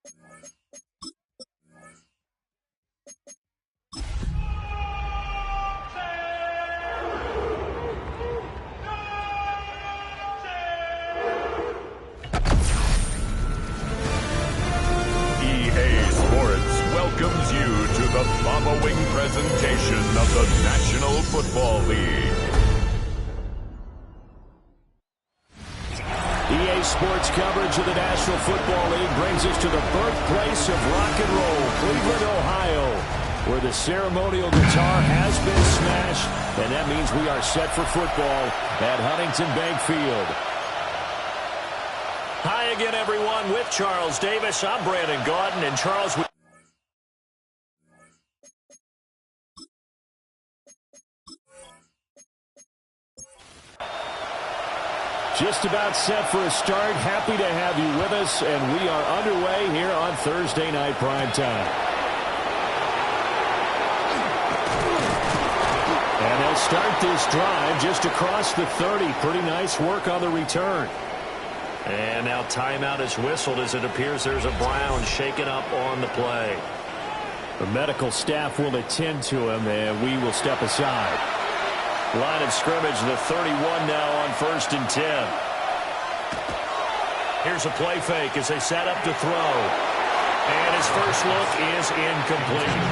Welcomes you to the following presentation of the National Football League. EA Sports coverage of the National Football League brings us to the birthplace of rock and roll, Cleveland, Ohio, where the ceremonial guitar has been smashed, and that means we are set for football at Huntington Bank Field. Hi again, everyone. With Charles Davis, I'm Brandon Gaudin, and Charles... Just about set for a start. Happy to have you with us, and we are underway here on Thursday Night Primetime. And they'll start this drive just across the 30. Pretty nice work on the return. And now timeout is whistled as it appears there's a Brown shaken up on the play. The medical staff will attend to him, and we will step aside. Line of scrimmage, the 31 now on 1st and 10. Here's a play fake as they set up to throw. And his first look is incomplete.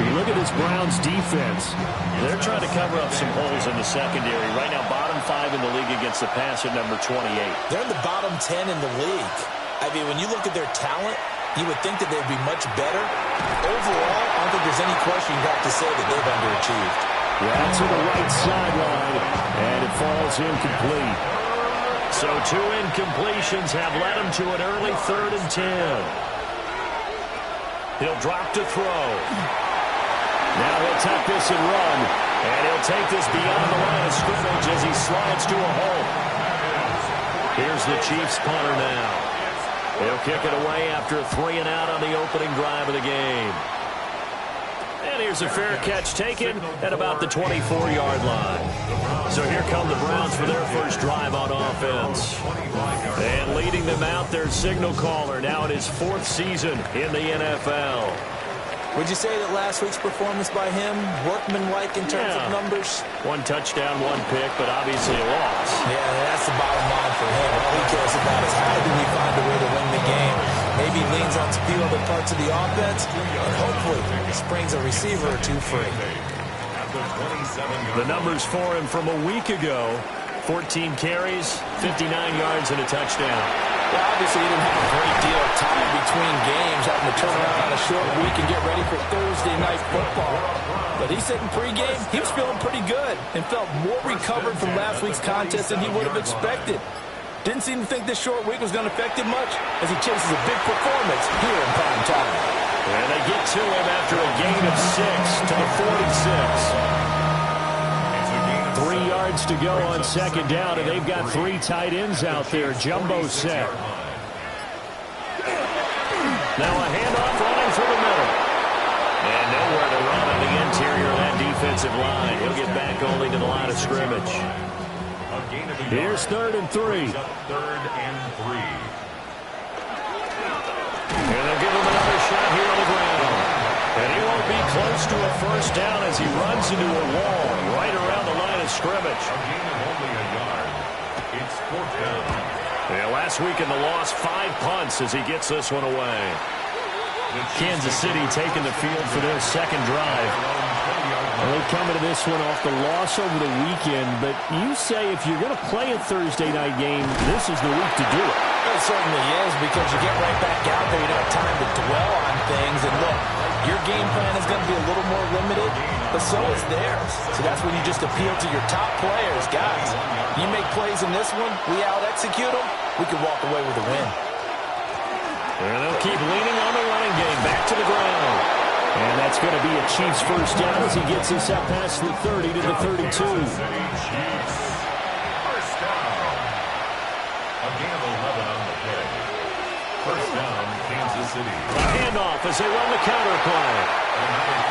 You look at this Browns defense. They're trying to cover up some holes in the secondary. Right now, bottom 5 in the league against the pass at number 28. They're in the bottom 10 in the league. I mean, when you look at their talent, you would think that they'd be much better. Overall, I don't think there's any question you'd have to say that they've underachieved. Yeah, to the right sideline, and it falls incomplete. So 2 incompletions have led him to an early 3rd and 10. He'll drop to throw. Now he'll tuck this and run, and he'll take this beyond the line of scrimmage as he slides to a hole. Here's the Chiefs punter now. He'll kick it away after a 3 and out on the opening drive of the game. And here's a fair catch taken at about the 24-yard line. So here come the Browns for their first drive on offense. And leading them out, their signal caller, now in his 4th season in the NFL. Would you say that last week's performance by him, workmanlike in terms of numbers? 1 touchdown, 1 pick, but obviously a loss. Yeah, that's the bottom line for him. All he cares about is how do we find a way to win the game. Maybe leans on a few other parts of the offense, and hopefully springs a receiver or 2 free. The numbers for him from a week ago, 14 carries, 59 yards, and a touchdown. Well, obviously he didn't have a great deal of time between games, having to turn around on a short week and get ready for Thursday night football. But he said in pregame he was feeling pretty good and felt more recovered from last week's contest than he would have expected. Didn't seem to think this short week was going to affect him much as he chases a big performance here in prime time. And they get to him after a gain of 6 to the 46. 3 yards to go on 2nd down, and they've got 3 tight ends out there. Jumbo set. Now a handoff running through the middle. And nowhere to run on the interior of that defensive line. He'll get back only to the line of scrimmage. Here's 3rd and 3. 3rd and 3. And they'll give him another shot here on the ground. And he won't be close to a first down as he runs into a wall right around the line of scrimmage. A gain of only a yard. It's 4th down. Yeah, last week in the loss, 5 punts as he gets this one away. Kansas City taking the field for their 2nd drive. Well, they come into this one off the loss over the weekend, but you say if you're going to play a Thursday night game, this is the week to do it. It certainly is, because you get right back out there. You don't have time to dwell on things. And look, your game plan is going to be a little more limited, but so is theirs. So that's when you just appeal to your top players. Guys, you make plays in this one, we out-execute them, we can walk away with a win. And they'll keep leaning on the running game. Back to the ground. And that's going to be a Chiefs first down as he gets this out past the 30 to the 32. First down. A gain of 11 on the play. First down, Kansas City. A handoff as they run the counter play.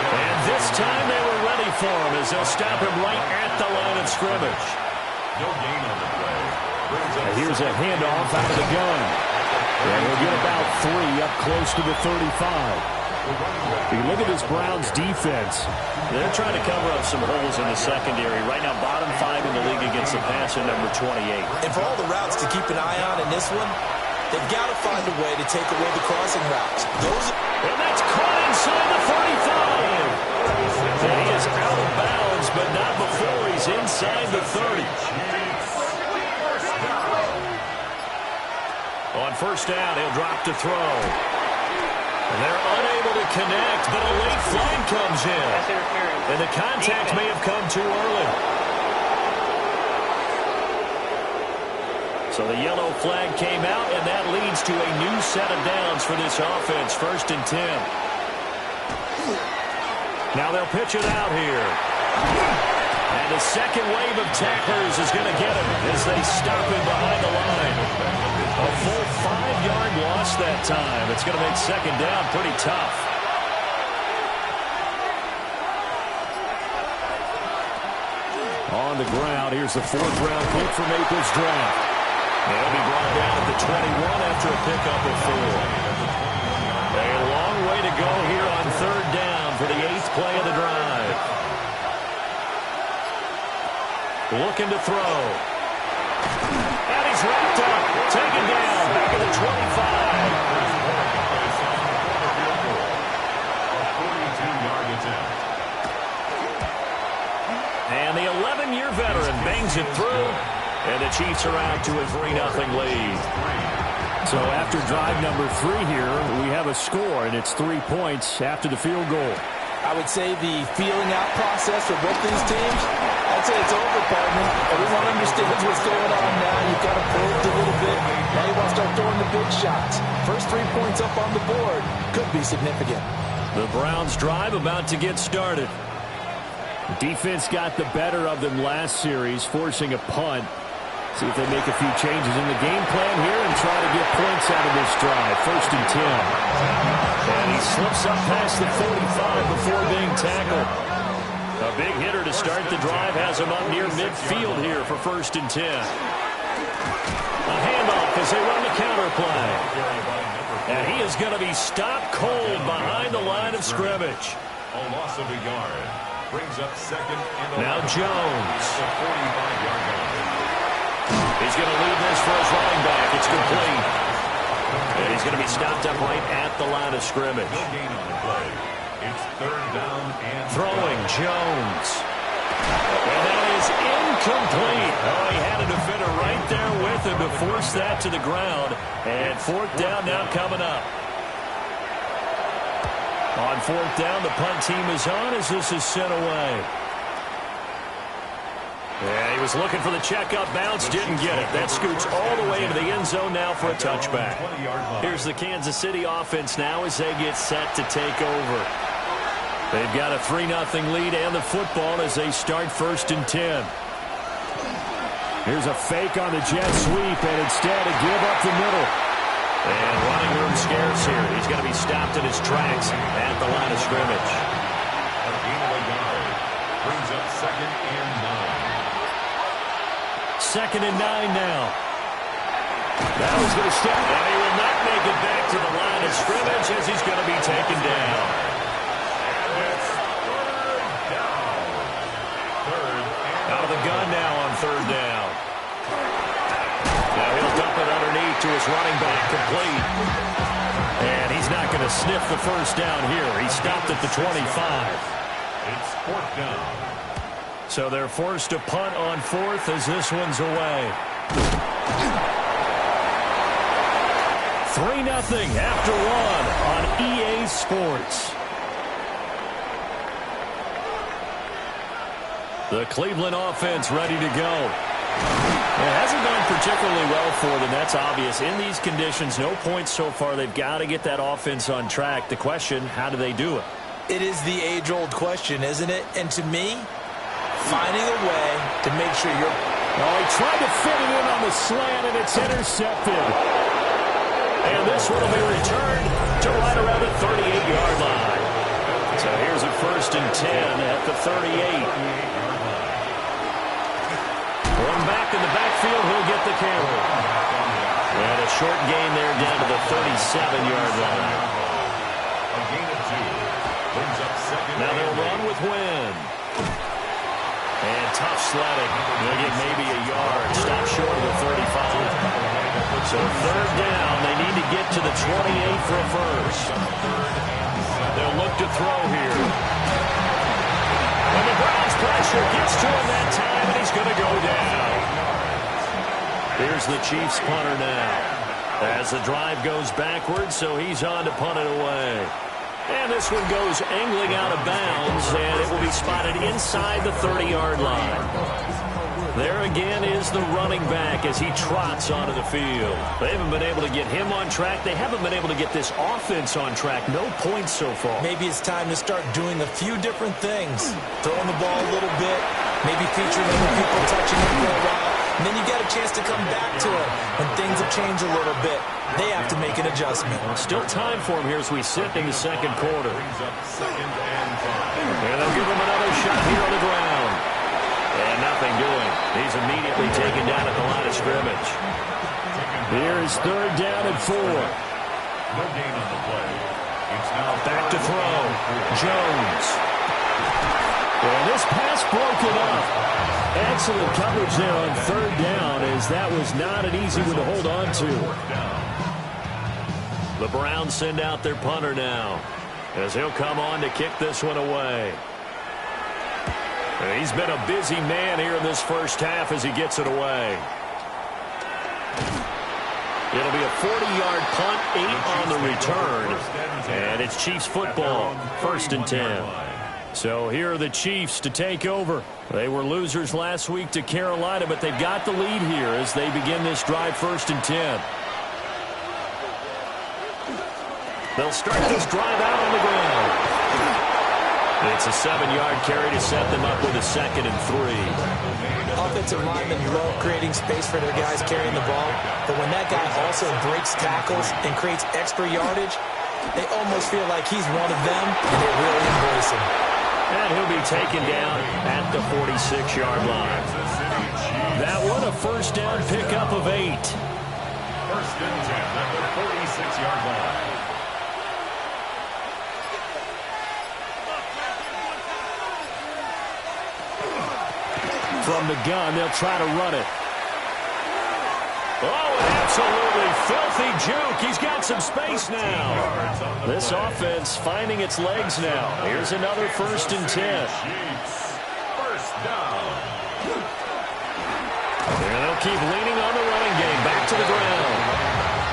And this time they were ready for him as they'll stop him right at the line of scrimmage. No gain on the play. And here's a handoff out of the gun. And we'll get about 3 up close to the 35. You look at this Browns defense. They're trying to cover up some holes in the secondary. Right now, bottom 5 in the league against the passer, number 28. And for all the routes to keep an eye on in this one, they've got to find a way to take away the crossing routes. And that's caught inside the 35. And he is out of bounds, but not before he's inside the 30. On first down, he'll drop to throw. And they're unable to connect, but a late flag comes in. And the contact may have come too early. So the yellow flag came out, and that leads to a new set of downs for this offense. 1st and 10. Now they'll pitch it out here. And the second wave of tacklers is going to get him as they stop him behind the line. A full 5-yard loss that time. It's going to make second down pretty tough. On the ground, here's the 4th-round pick for Maple's draft. He'll be brought down at the 21 after a pickup of 4. A long way to go here on 3rd down for the 8th play of the drive. Looking to throw. And he's wrapped up. Taken down. Back at the 25. And the 11-year veteran bangs it through. And the Chiefs are out to a 3-0 lead. So after drive number 3 here, we have a score, and it's 3 points after the field goal. I would say the feeling out process for both these teams, I'd say it's over, partner. Everyone understands what's going on now. You've got to probe a little bit. Now you want to start throwing the big shots. First 3 points up on the board could be significant. The Browns drive about to get started. Defense got the better of them last series, forcing a punt. See if they make a few changes in the game plan here and try to get points out of this drive. 1st and 10. And he slips up past the 45 before being tackled. A big hitter to start the drive has him up near midfield here for 1st and 10. A handoff as they run the counter play. And he is going to be stopped cold behind the line of scrimmage. A loss of a yard. Brings up 2nd and 11. Now Jones. The 45-yard line. He's going to leave this for his running back. It's complete. And he's going to be stopped up right at the line of scrimmage. No gain on the play. It's 3rd down and throwing Jones. And that is incomplete. Oh, he had a defender right there with him to force that to the ground. And 4th down now coming up. On 4th down, the punt team is on as this is sent away. Yeah, he was looking for the check-up bounce, didn't get it. That scoots all the way into the end zone now for a touchback. Here's the Kansas City offense now as they get set to take over. They've got a 3-0 lead and the football as they start 1st and 10. Here's a fake on the jet sweep, and instead a give up the middle. And running room scarce here. He's going to be stopped in his tracks at the line of scrimmage. a gain of a yard. Brings up 2nd and 9. 2nd and 9 now. That was going to step, and he will not make it back to the line of scrimmage as he's going to be taken down. Out of the gun now on 3rd down. Now he'll dump it underneath to his running back, complete. And he's not going to sniff the 1st down here. He stopped at the 25. It's 4th down. So they're forced to punt on 4th as this one's away. 3-0 after 1 on EA Sports. The Cleveland offense ready to go. It hasn't gone particularly well for them. That's obvious. In these conditions, no points so far. They've got to get that offense on track. The question, how do they do it? It is the age-old question, isn't it? And to me, finding a way to make sure you're... Oh, he tried to fit it in on the slant, and it's intercepted. And this one will be returned to right around the 38-yard line. So here's a 1st and 10 at the 38. One back in the backfield, he'll get the carry. And a short gain there down to the 37-yard line. A gain of 2. Brings up second. Now they'll run with wind. And tough sledding. They'll get maybe a yard. Stop short of the 35. So third down. They need to get to the 28 for a first. They'll look to throw here. And the Browns pressure gets to him that time, and he's going to go down. Here's the Chiefs punter now. As the drive goes backwards, so he's on to punt it away. And this one goes angling out of bounds, and it will be spotted inside the 30-yard line. There again is the running back as he trots onto the field. They haven't been able to get him on track. They haven't been able to get this offense on track. No points so far. Maybe it's time to start doing a few different things. Throwing the ball a little bit, maybe featuring other people touching it for a while. And then you get a chance to come back to it when things have changed a little bit. They have to make an adjustment. Still time for him here as we sit in the second quarter. And they'll give him another shot here on the ground. And nothing doing. He's immediately taken down at the line of scrimmage. Here is third down and 4. No gain on the play. It's now back to throw. Jones. And this pass broken up. Excellent coverage there on third down, as that was not an easy one to hold on to. The Browns send out their punter now, as he'll come on to kick this one away. And he's been a busy man here in this first half as he gets it away. It'll be a 40-yard punt, 8 on the return, and it's Chiefs football, 1st and 10. So here are the Chiefs to take over. They were losers last week to Carolina, but they've got the lead here as they begin this drive 1st and 10. They'll start this drive out on the ground. It's a 7-yard carry to set them up with a 2nd and 3. Offensive linemen love creating space for their guys carrying the ball, but when that guy also breaks tackles and creates extra yardage, they almost feel like he's one of them, and they really embrace him. And he'll be taken down at the 46-yard line. That one a first down pickup of 8. 1st and 10 at the 46-yard line. From the gun, they'll try to run it. Oh, an absolutely filthy juke. He's got some space now. This offense finding its legs now. Here's another 1st and 10. First down. And they'll keep leaning on the running game. Back to the ground.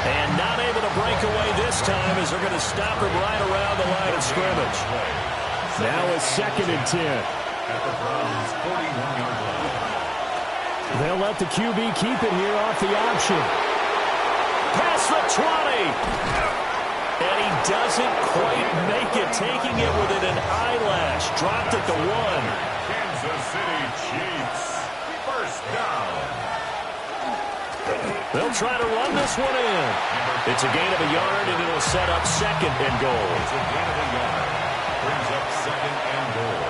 And not able to break away this time as they're going to stop him right around the line of scrimmage. Now it's 2nd and 10. At the Browns' 41-yard line. They'll let the QB keep it here off the option. Past the 20. And he doesn't quite make it, taking it within an eyelash. Dropped at the 1. Kansas City Chiefs. First down. They'll try to run this one in. It's a gain of a yard, and it'll set up 2nd and goal. It's a gain of a yard. Brings up 2nd and goal.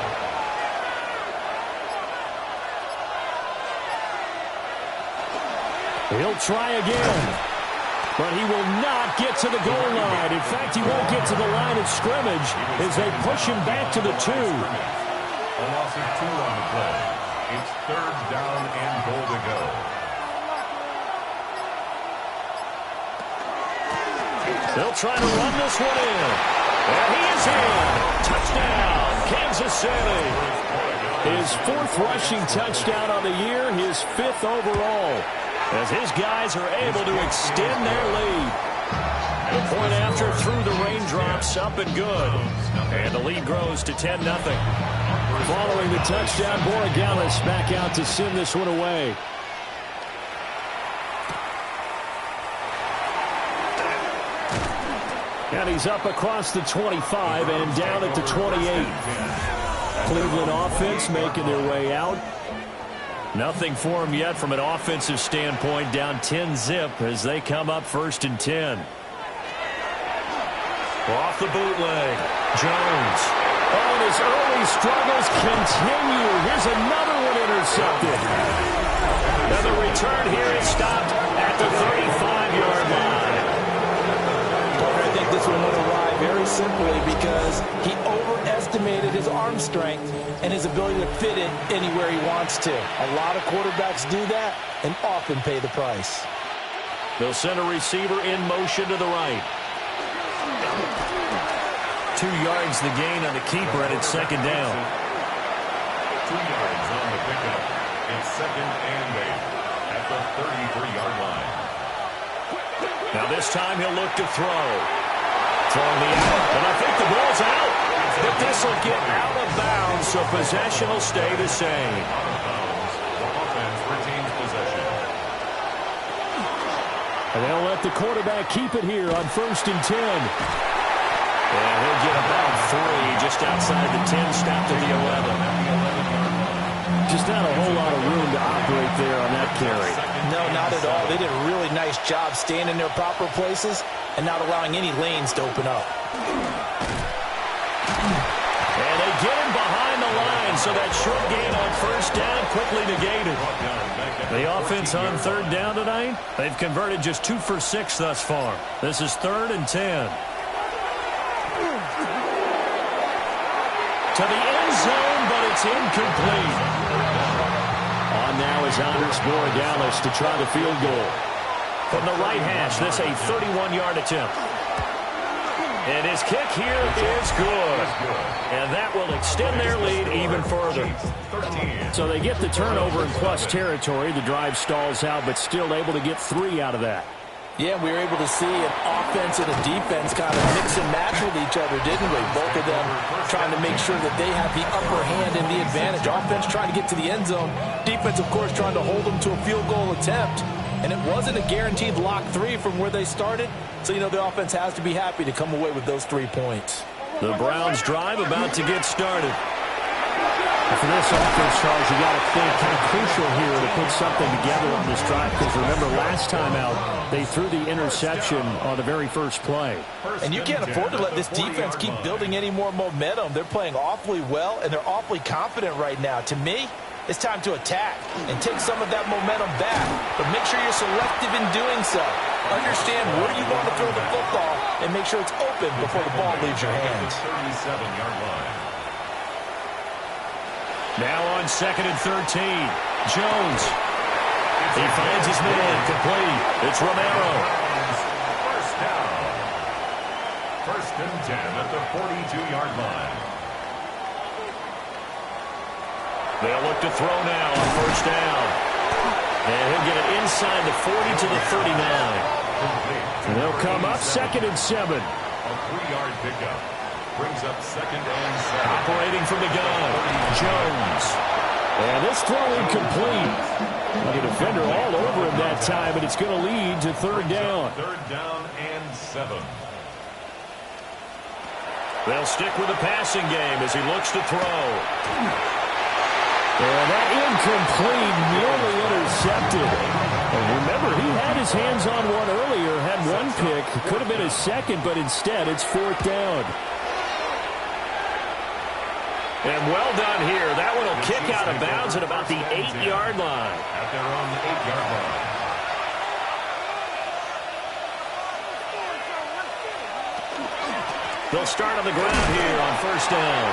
He'll try again, but he will not get to the goal line. In fact, he won't get to the line of scrimmage as they push him back to the 2. A loss of 2 on the play. It's 3rd down and goal to go. They'll try to run this one in. And he is in. Touchdown, Kansas City. His 4th rushing touchdown on the year, his 5th overall, as his guys are able to extend their lead. The point after through the raindrops, up and good. And the lead grows to 10-0. Following the touchdown, Borregales back out to send this one away. And he's up across the 25 and down at the 28. Cleveland offense making their way out. Nothing for them yet from an offensive standpoint, down 10-zip as they come up 1st and 10. Off the bootleg, Jones. Oh, and his early struggles continue. Here's another one intercepted. And the return here is stopped at the 35-yard simply because he overestimated his arm strength and his ability to fit it anywhere he wants to. A lot of quarterbacks do that and often pay the price. They'll send a receiver in motion to the right. 2 yards the gain on the keeper, and it's second down. 2 yards on the pickup. It's 2nd and 8 at the 33-yard line. Now this time he'll look to throw. Throwing the out, and I think the ball's out. But this will get out of bounds, so possession will stay the same. Out of bounds. The offense retains possession. And they'll let the quarterback keep it here on 1st and 10. And he'll get about 3 just outside the 10, stopped at the 11. Just not a whole lot of room to operate there on that carry. No, not at all. They did a really nice job staying in their proper places and not allowing any lanes to open up. And they get him behind the line, so that short gain on 1st down quickly negated. The offense on 3rd down tonight, they've converted just 2 for 6 thus far. This is 3rd and 10. To the end zone, but it's incomplete. On now is Anders Borregales to try the field goal. From the right hash, this a 31-yard attempt. And his kick here is good. And that will extend their lead even further. So they get the turnover in plus territory. The drive stalls out, but still able to get 3 out of that. Yeah, we were able to see an offense and a defense kind of mix and match with each other, didn't we? Both of them trying to make sure that they have the upper hand and the advantage. Offense trying to get to the end zone. Defense, of course, trying to hold them to a field goal attempt. And it wasn't a guaranteed lock 3 from where they started. So, the offense has to be happy to come away with those 3 points. The Browns drive about to get started. For this offense, Charles, you got to think kind of crucial here to put something together on this drive, because remember last time out they threw the interception on the very first play. And you can't afford to let this defense keep building any more momentum. They're playing awfully well, and they're awfully confident right now. To me, it's time to attack and take some of that momentum back, but make sure you're selective in doing so. Understand where you want to throw the football and make sure it's open before the ball leaves your hands. 37-yard line. Now on 2nd and 13, Jones. He finds his man, complete. It's Romero. First down. 1st and 10 at the 42-yard line. They'll look to throw now on 1st down. And he'll get it inside the 40 to the 39. And they'll come up 2nd and 7. A 3-yard pickup. Brings up 2nd and 7. Operating from the gun, Jones. And this throw incomplete. The defender all over him that time, and it's going to lead to 3rd down. 3rd down and 7. They'll stick with the passing game as he looks to throw. And that incomplete, nearly intercepted. And remember, he had his hands on one earlier, had one pick. Could have been his 2nd, but instead it's 4th down. And well done here. That one will kick out of bounds at about the 8-yard line. At their own 8-yard line. They'll start on the ground here on 1st down.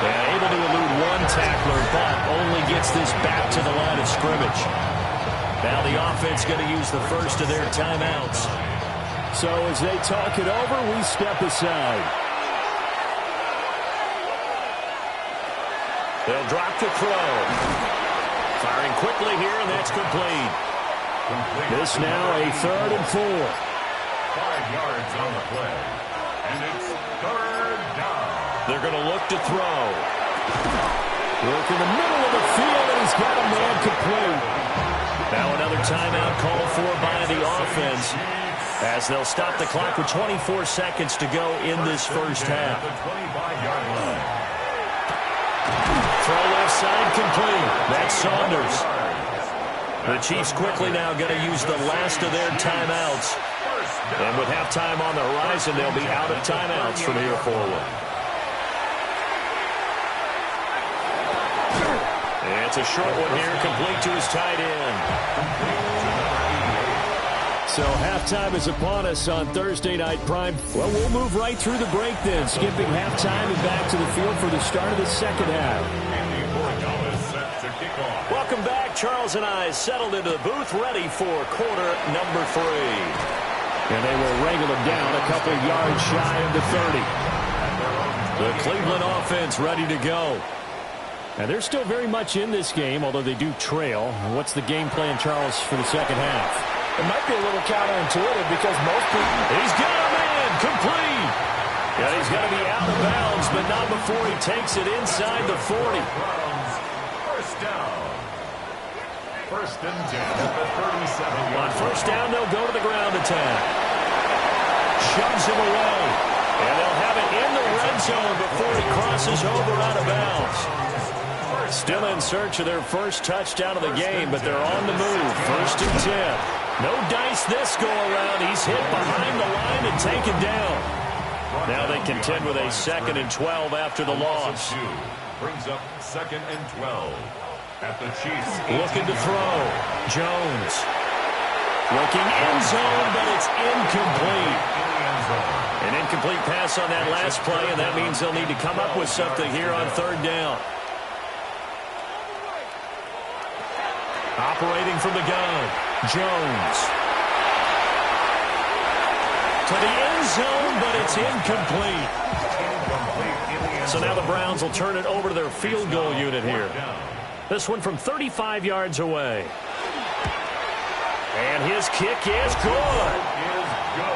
And able to elude one tackler, but only gets this back to the line of scrimmage. Now the offense going to use the first of their timeouts. So as they talk it over, we step aside. They'll drop to throw. Firing quickly here, and that's complete. This now a 3rd and 4. 5 yards on the play. And it's 3rd down. They're going to look to throw. Look in the middle of the field, and he's got a man complete. Now another timeout called for by the offense, as they'll stop the clock with 24 seconds to go in this first half. The 25-yard line. Throw left side complete. That's Saunders. The Chiefs quickly now going to use the last of their timeouts. And with halftime on the horizon, they'll be out of timeouts from here forward. And it's a short one here, complete to his tight end. So halftime is upon us on Thursday Night Prime. Well, we'll move right through the break then, skipping halftime and back to the field for the start of the second half. Welcome back. Charles and I settled into the booth, ready for quarter number 3. And they will wrangle them down a couple yards shy of the 30. The Cleveland offense ready to go. And they're still very much in this game, although they do trail. What's the game plan, Charles, for the second half? It might be a little counterintuitive because most people... He's got a man complete. Yeah, he's going to be out of bounds, but not before he takes it inside the 40. First down. First and 10 at the 37. On first down, they'll go to the ground attack. Shoves him away. And they'll have it in the red zone before he crosses over out of bounds. Still in search of their first touchdown of the game, but they're on the move. First and 10. No dice this go-around. He's hit behind the line and taken down. Now they contend with a second and 12 after the loss. Brings up second and 12 at the Chiefs. Looking to throw. Jones. Looking end zone, but it's incomplete. An incomplete pass on that last play, and that means they'll need to come up with something here on third down. Operating from the gun. Jones. To the end zone, but it's incomplete. So now the Browns will turn it over to their field goal unit here. This one from 35 yards away. And his kick is good.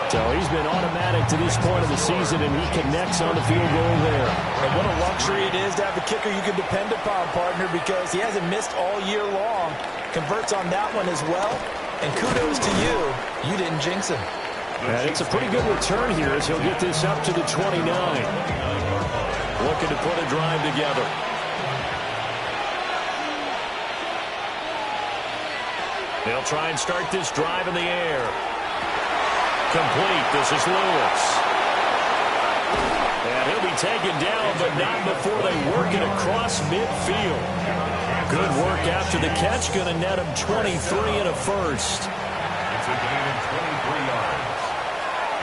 So he's been automatic to this point of the season, and he connects on the field goal there. And what a luxury it is to have a kicker you can depend upon, partner, because he hasn't missed all year long. Converts on that one as well. And kudos to you. You didn't jinx him. And it's a pretty good return here as he'll get this up to the 29. Looking to put a drive together. They'll try and start this drive in the air. Complete. This is Lewis. And he'll be taken down, but not before they work it across midfield. Good work after the catch. Going to net him 23 and a first. It's a gain of 23 yards.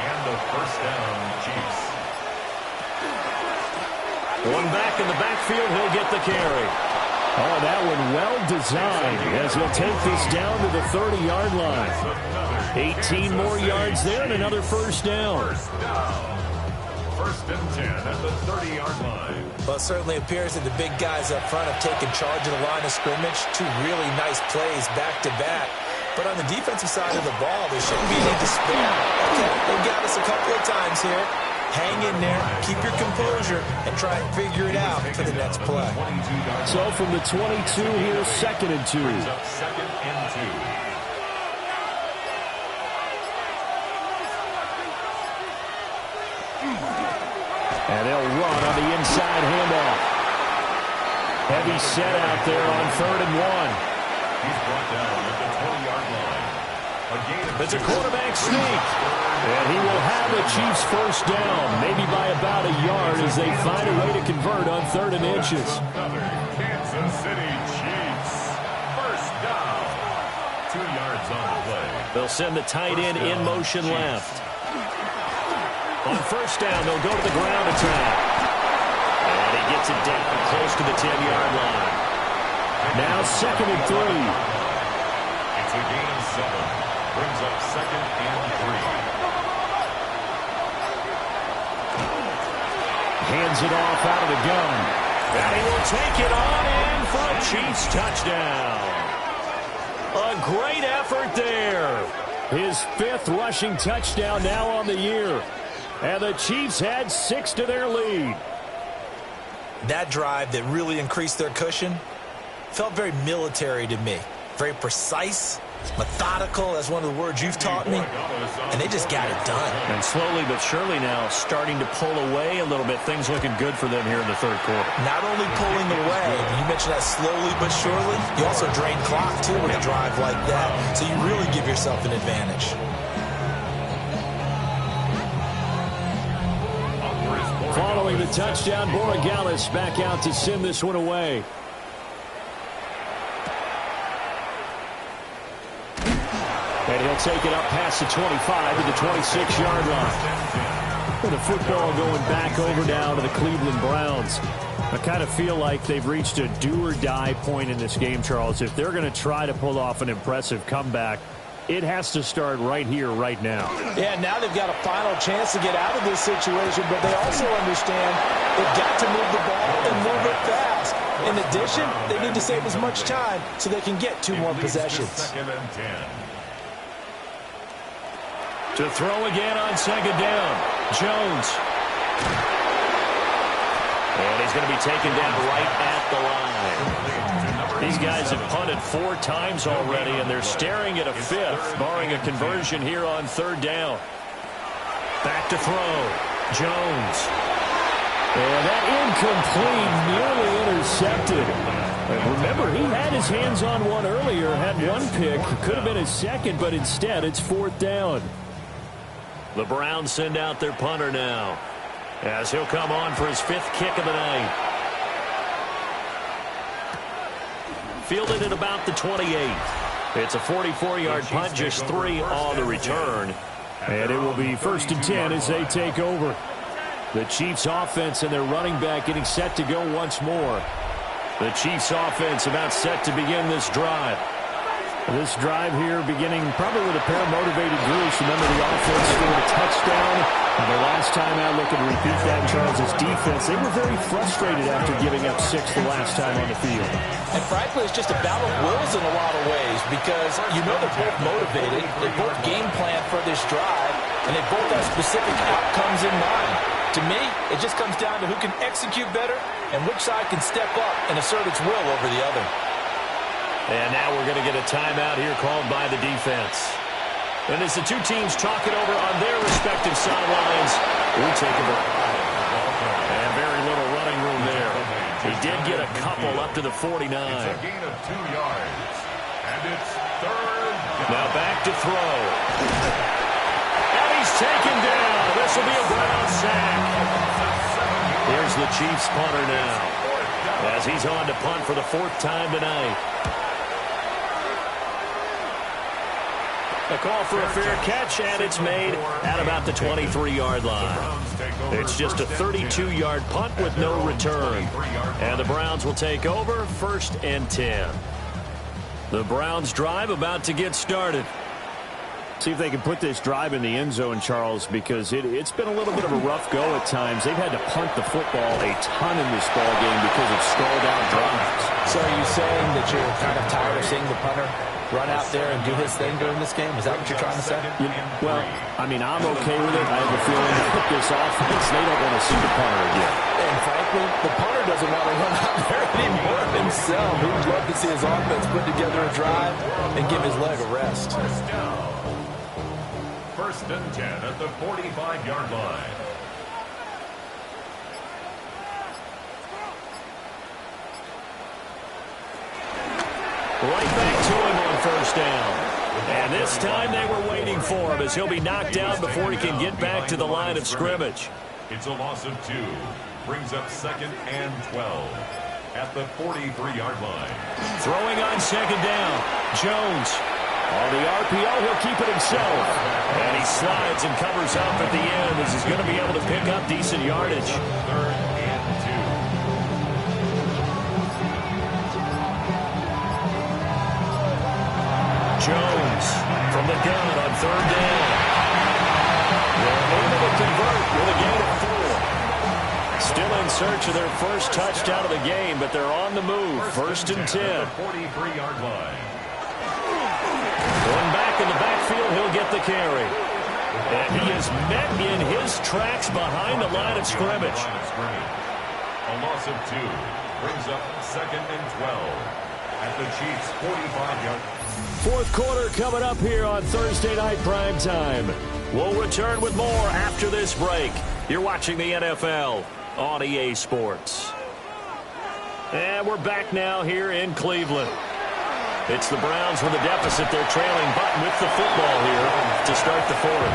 And the first down, Chiefs. One back in the backfield, he'll get the carry. Oh, that one well designed as he'll take this down to the 30-yard line. 18 more yards there and another first down. First and 10 at the 30-yard line. Well, it certainly appears that the big guys up front have taken charge of the line of scrimmage. 2 really nice plays back-to-back. But on the defensive side of the ball, there shouldn't be any despair. Okay, they've got us a couple of times here. Hang in there, keep your composure, and try and figure it out for the next play. So from the 22 here, second and 2. Second and 2. And they'll run on the inside handoff. Heavy set out there on third and 1. He's brought down at the 20-yard line. It's a quarterback sneak. And he will have the Chiefs first down, maybe by about a yard as they find a way to convert on third and inches. Kansas City Chiefs. First down. 2 yards on the play. They'll send the tight end in motion left. On first down, they'll go to the ground attack. And he gets it down close to the 10-yard line. Now second and 3. It's a gain of 7. Brings up second and 3. Hands it off out of the gun. And he will take it on in for a Chiefs touchdown. A great effort there. His 5th rushing touchdown now on the year. And the Chiefs had 6 to their lead. That drive that really increased their cushion felt very military to me. Very precise, methodical, that's one of the words you've taught me. And they just got it done. And slowly but surely now starting to pull away a little bit. Things looking good for them here in the third quarter. Not only pulling away, you mentioned that slowly but surely, you also drain clock too with a drive like that. So you really give yourself an advantage. Following the touchdown, Borregales back out to send this one away. And he'll take it up past the 25 to the 26-yard line. And the football going back over now to the Cleveland Browns. I kind of feel like they've reached a do-or-die point in this game, Charles. If they're going to try to pull off an impressive comeback, it has to start right here, right now. Yeah, now they've got a final chance to get out of this situation, but they also understand they've got to move the ball and move it fast. In addition, they need to save as much time so they can get 2 more possessions. Second and 10. To throw again on second down, Jones. And he's going to be taken down right at the line. These guys have punted 4 times already, and they're staring at a 5th, barring a conversion here on 3rd down. Back to throw. Jones. And that incomplete, nearly intercepted. And remember, he had his hands on one earlier, had 1 pick. Could have been his 2nd, but instead it's 4th down. The Browns send out their punter now, as he'll come on for his 5th kick of the night. Fielded at about the 28. It's a 44-yard punt, just 3 on the return. And it will be 1st and 10 as they take over. The Chiefs offense and their running back getting set to go once more. The Chiefs offense about set to begin this drive. This drive here beginning probably with a pair of motivated Bruce. Remember, the offense scored a touchdown. And the last time out, looking to repeat that, Charles' defense, they were very frustrated after giving up 6 the last time on the field. And frankly, it's just a battle of wills in a lot of ways because you know they're both motivated, they both game plan for this drive, and they both have specific outcomes in mind. To me, it just comes down to who can execute better and which side can step up and assert its will over the other. And now we're going to get a timeout here called by the defense. And as the 2 teams talk it over on their respective sidelines, we take a break. And very little running room there. He did get a couple up to the 49. It's a gain of 2 yards. And it's 3rd down. Now back to throw. And he's taken down. This will be a Brown sack. Here's the Chiefs punter now, as he's on to punt for the 4th time tonight. A call for a fair catch, and it's made at about the 23-yard line. It's just a 32-yard punt with no return. And the Browns will take over 1st and 10. The Browns drive about to get started. See if they can put this drive in the end zone, Charles, because it's been a little bit of a rough go at times. They've had to punt the football a ton in this ball game because of stalled-out drives. So are you saying that you're kind of tired of seeing the punter run out there and do his thing during this game? Is that what you're trying to say? Well, I mean, I'm okay with it. I have a feeling that with this offense, they don't want to see the punter again. And frankly, the punter doesn't want to run out there anymore himself. He would love to see his offense put together a drive and give his leg a rest. 1st and 10 at the 45-yard line. Right back to him on 1st down. And this time they were waiting for him as he'll be knocked down before he can get back to the line of scrimmage. It's a loss of 2. Brings up 2nd and 12 at the 43-yard line. Throwing on 2nd down. Jones. On the RPO, he'll keep it himself. And he slides and covers up at the end as he's going to be able to pick up decent yardage. 3rd and 2. Jones from the gun on 3rd down. They're able to convert with a gain of 4. Still in search of their first touchdown of the game, but they're on the move. 1st and 10. 43-yard line. Going back in the backfield, he'll get the carry. And he is met in his tracks behind the line of scrimmage. A loss of 2. Brings up 2nd and 12 at the Chiefs' 45-yard line. 4th quarter coming up here on Thursday Night Prime Time. We'll return with more after this break. You're watching the NFL on EA Sports. And we're back now here in Cleveland. It's the Browns with a deficit. They're trailing, but with the football here to start the 4th.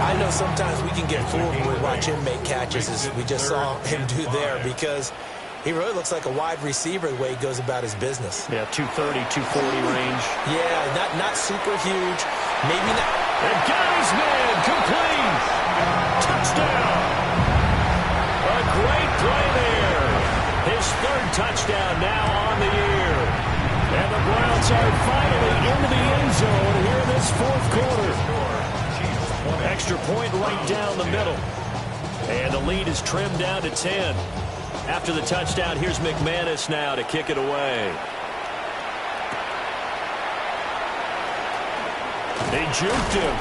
I know sometimes we can get fooled when we watch him make catches, as we just saw him do there, because He really looks like a wide receiver the way he goes about his business. Yeah, 230, 240 range. Yeah, not super huge. Maybe not. And got his man, complete. Touchdown. A great play there. His third touchdown now on the year. And the Browns are finally into the end zone here in this fourth quarter. Extra point right down the middle. And the lead is trimmed down to 10. After the touchdown, here's McManus now to kick it away. They juked him.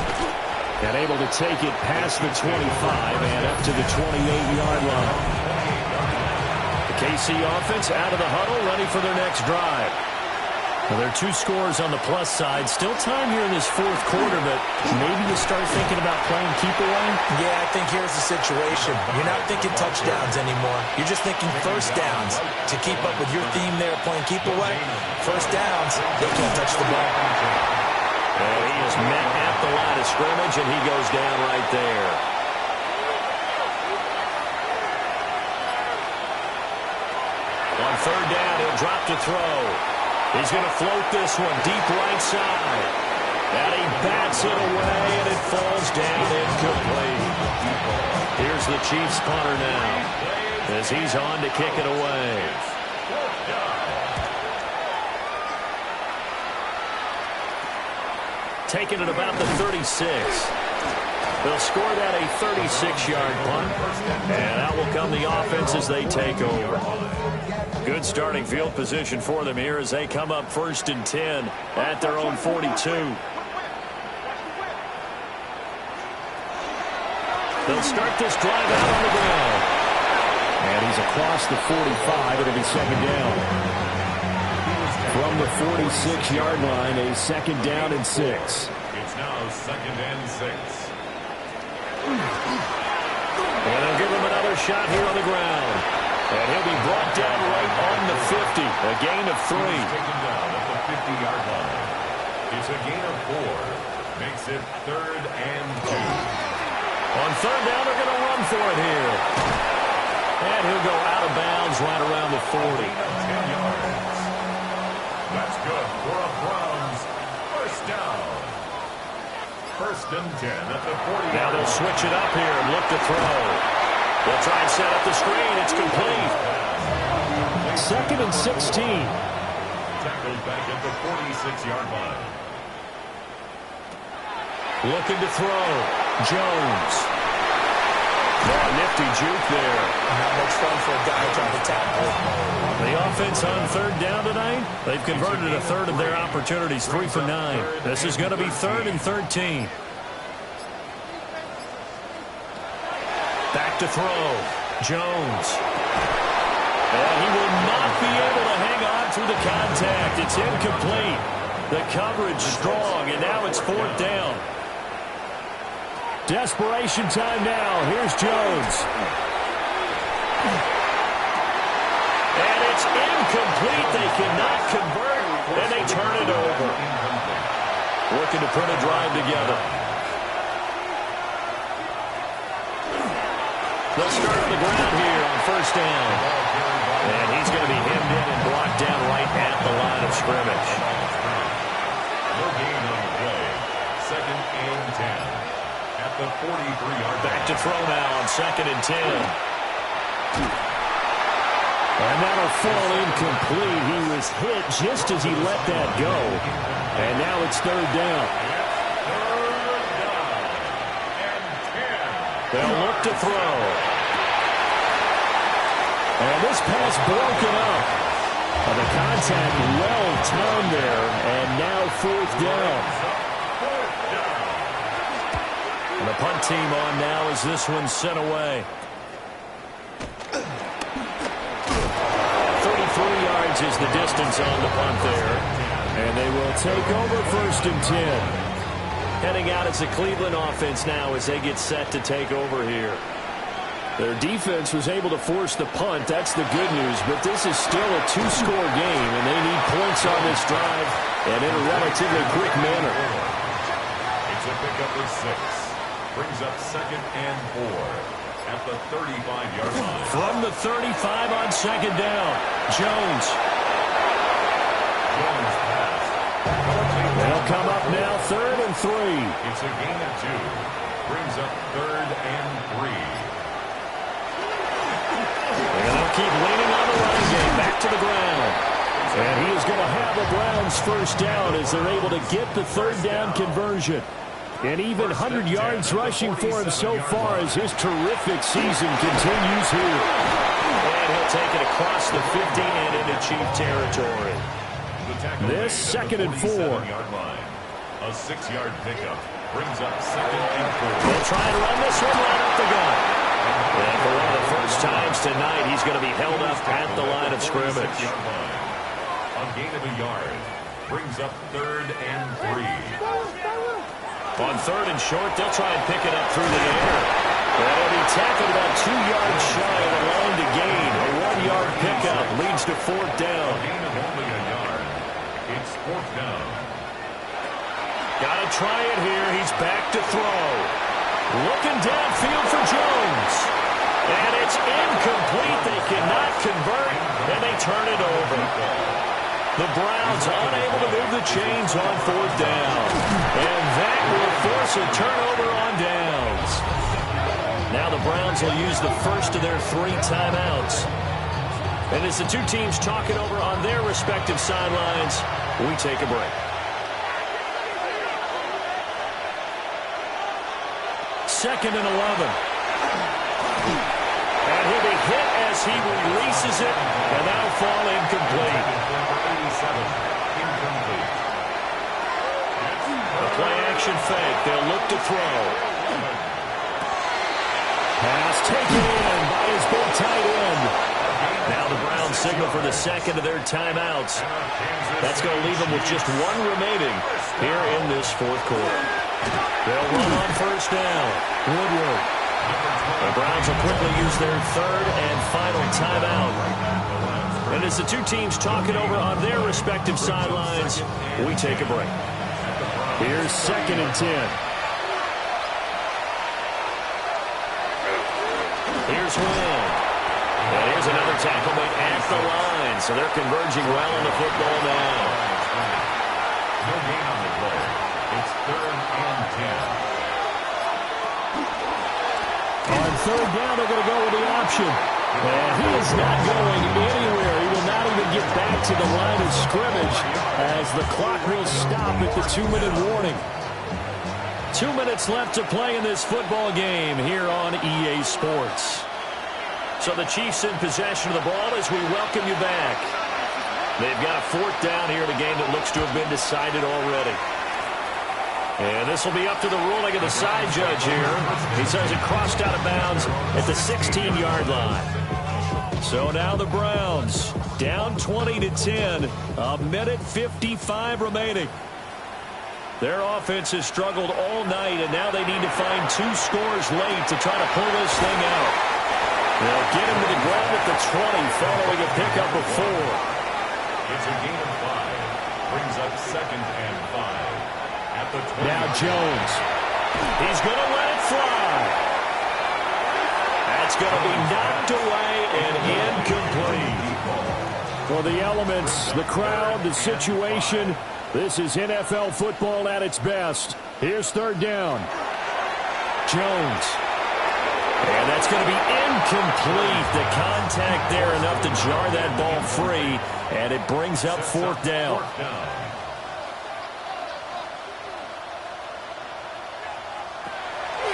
And able to take it past the 25 and up to the 28-yard line. The KC offense out of the huddle, ready for their next drive. Well, there are 2 scores on the plus side. Still time here in this fourth quarter, but maybe you start thinking about playing keep away? Yeah, I think here's the situation. You're not thinking touchdowns anymore. You're just thinking first downs. To keep up with your theme there, playing keep away, first downs, they can't touch the ball. And he is met at the line of scrimmage, and he goes down right there. On third down, he'll drop to throw. He's going to float this one deep right side. And he bats it away, and it falls down incomplete. Here's the Chiefs punter now as he's on to kick it away. Taking it about the 36. They'll score that a 36-yard punt. And out will come the offense as they take over. Good starting field position for them here as they come up 1st and 10 at their own 42. They'll start this drive out on the ground. And he's across the 45. It'll be second down. From the 46-yard line, a second down and 6. It's now 2nd and 6. And they'll give him another shot here on the ground. And he'll be brought down right on the 50. A gain of 3. He's taken down at the 50-yard line. It's a gain of 4. Makes it 3rd and 2. On third down, they're going to run for it here. And he'll go out of bounds right around the 40. 10 yards. That's good for a Browns first down. 1st and 10 at the 40. Now they'll switch it up here and look to throw. They'll try and set up the screen. It's complete. 2nd and 16. Tackled back at the 46-yard line. Looking to throw. Jones. Oh, nifty juke there. Not much fun for a guy trying to tackle. The offense on third down tonight, they've converted a third of their opportunities, 3 for 9. This is going to be 3rd and 13. Back to throw. Jones. And he will not be able to hang on through the contact. It's incomplete. The coverage strong, and now it's 4th down. Desperation time now. Here's Jones. And it's incomplete. They cannot convert, and they turn it over. Looking to put a drive together. They'll start on the ground here on 1st down. And he's going to be hemmed in and blocked down right at the line of scrimmage. No gain on the play. 2nd and 10. At the 43-yard. Back to throw now on 2nd and 10. And that'll fall incomplete. He was hit just as he let that go. And now it's 3rd down. They'll look to throw. And this pass broken up. The contact well timed there. And now 4th down. And the punt team on now as this one's sent away. 33 yards is the distance on the punt there. And they will take over 1st and 10. Heading out as the Cleveland offense now as they get set to take over here. Their defense was able to force the punt. That's the good news. But this is still a 2-score game, and they need points on this drive and in a relatively quick manner. It's a pickup of 6. Brings up 2nd and 4. at the 35-yard line. From the 35 on second down, Jones. Jones pass. They'll come up now, 3rd and 3. It's a gain of 2. Brings up 3rd and 3. And they'll keep leaning on the running game. Back to the ground. And he is going to have the Browns first down as they're able to get the 3rd down conversion. And even 100 yards rushing for him so far as his terrific season continues here. And he'll take it across the 50 and into Chief territory. This 2nd and 4. A 6-yard pickup brings up 2nd and 4. They'll try to run this one right up the gut. And for one of the first times tonight, he's going to be held up at the line of scrimmage. A gain of a yard brings up 3rd and 3. On 3rd and short, they'll try and pick it up through the air. And he'll be tackled about 2 yards shy of the line to gain. A 1-yard pickup leads to 4th down. A gain of only a yard. It's 4th down. Got to try it here. He's back to throw. Looking downfield for Jones. And it's incomplete. They cannot convert, and they turn it over. The Browns unable to move the chains on 4th down. And that will force a turnover on downs. Now the Browns will use the first of their 3 timeouts. And as the two teams talk it over on their respective sidelines, we take a break. Second and 11. And he'll be hit as he releases it, and that'll fall incomplete. Incomplete. A play-action fake. They'll look to throw. Pass taken in by his big tight end. Now the Browns signal for the second of their timeouts. That's going to leave them with just 1 remaining here in this 4th quarter. They'll run on 1st down. Woodward. The Browns will quickly use their 3rd and final timeout. And as the two teams talk it over on their respective sidelines, we take a break. Here's 2nd and 10. Here's Will. And here's another tackle made at the line. So they're converging well on the football now. No gain on the play. It's 3rd and 10. On 3rd down, they're going to go with the option. And he is not going anywhere. He will not even get back to the line of scrimmage as the clock will stop at the 2-minute warning. 2 minutes left to play in this football game here on EA Sports. So the Chiefs in possession of the ball as we welcome you back. They've got a 4th down here in a game that looks to have been decided already. And this will be up to the ruling of the side judge here. He says it crossed out of bounds at the 16-yard line. So now the Browns down 20-10. A minute 55 remaining. Their offense has struggled all night, and now they need to find 2 scores late to try to pull this thing out. They'll get him to the ground at the 20 following a pickup of 4. It's a gain of 5. Brings up 2nd and 5. At the 20. Now Jones. He's going to let it fly. That's going to be knocked away and incomplete. For the elements, the crowd, the situation, this is NFL football at its best. Here's 3rd down. Jones. And that's going to be incomplete. The contact there enough to jar that ball free, and it brings up 4th down.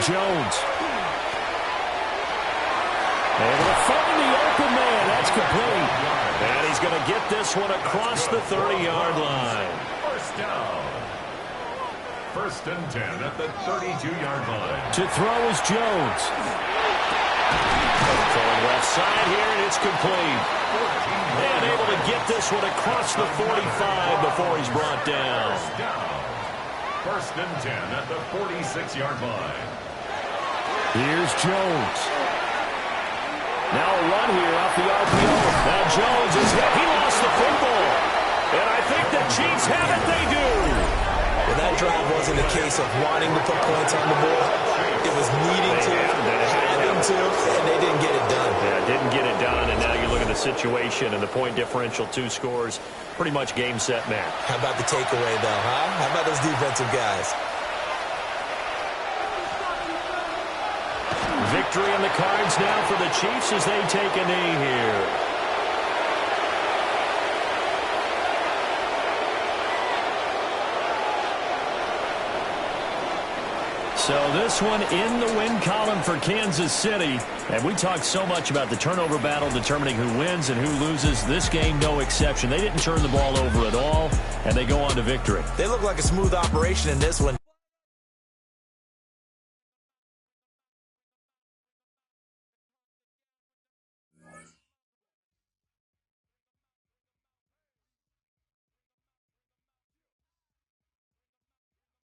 Jones. Able to find the open man. That's complete. And he's going to get this one across the 30-yard line. First down. 1st and 10 at the 32-yard line. To throw is Jones. Throwing left side here, and it's complete. And able to get this one across the 45 before he's brought down. 1st and 10 at the 46-yard line. Here's Jones. Now a run here off the RPO. Now Jones is hit. He lost the football. And I think the Chiefs have it. They do. Well, that drive wasn't a case of wanting to put points on the board. It was needing to, having to, and they didn't get it done. Yeah, didn't get it done, and now you look at the situation and the point differential, 2 scores, pretty much game, set, match. How about the takeaway, though, huh? How about those defensive guys? Victory on the cards now for the Chiefs as they take a knee here. So this one in the win column for Kansas City. And we talked so much about the turnover battle determining who wins and who loses. This game, no exception. They didn't turn the ball over at all, and they go on to victory. They look like a smooth operation in this one.